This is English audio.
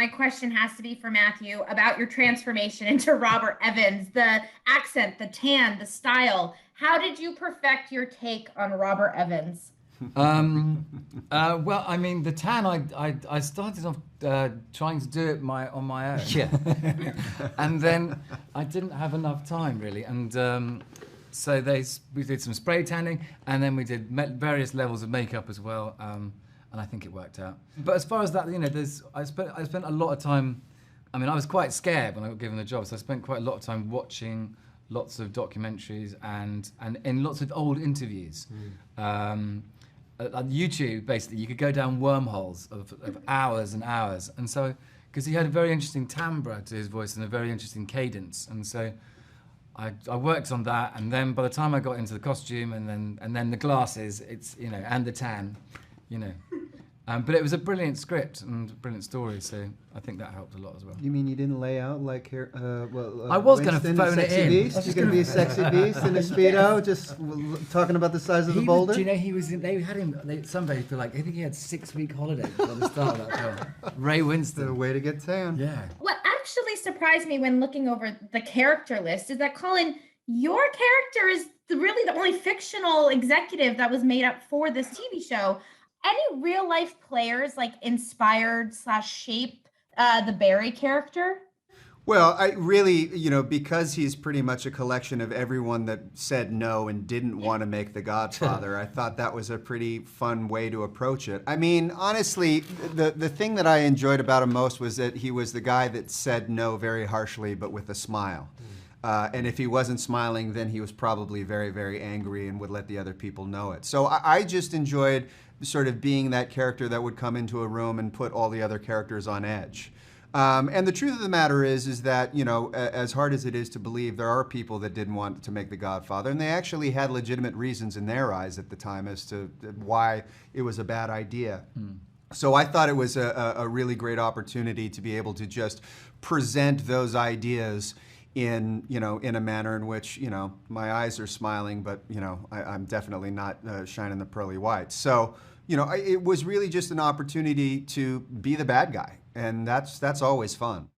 my question has to be for Matthew about your transformation into Robert Evans, the accent, the tan, the style. How did you perfect your take on Robert Evans? Well, I mean, the tan, I started off trying to do it on my own. Yeah. And then I didn't have enough time, really. And so we did some spray tanning, and then we did various levels of makeup as well. And I think it worked out. But as far as that, I spent a lot of time. I mean, I was quite scared when I got given the job, so I spent quite a lot of time watching lots of documentaries and in lots of old interviews. On YouTube, basically, you could go down wormholes of hours and hours. And so, because he had a very interesting timbre to his voice and a very interesting cadence. And so I worked on that. And then by the time I got into the costume and then the glasses, and the tan, but it was a brilliant script and a brilliant story, so I think that helped a lot as well. You mean you didn't lay out like here? I was going to phone it in. Beast? You're going to be a sexy beast in a speedo, just talking about the size of the boulder. Do you know he was? They had him. Somebody feel like I think he had 6-week holiday at the start of that film. Ray Winston. The way to get tan. Yeah. What actually surprised me when looking over the character list is that, Colin, your character is really the only fictional executive that was made up for this TV show. Any real life players inspired/shape the Barry character? Well, I really, because he's pretty much a collection of everyone that said no and didn't want to make The Godfather, I thought that was a pretty fun way to approach it. I mean, honestly, the thing that I enjoyed about him most was that he was the guy that said no very harshly, but with a smile. And if he wasn't smiling, then he was probably very, very angry and would let the other people know it. So I just enjoyed sort of being that character that would come into a room and put all the other characters on edge. And the truth of the matter is that, as hard as it is to believe, there are people that didn't want to make The Godfather, and they actually had legitimate reasons in their eyes at the time as to why it was a bad idea. So I thought it was a really great opportunity to be able to just present those ideas in a manner in which, my eyes are smiling, but, I'm definitely not shining the pearly whites. So, it was really just an opportunity to be the bad guy, and that's always fun.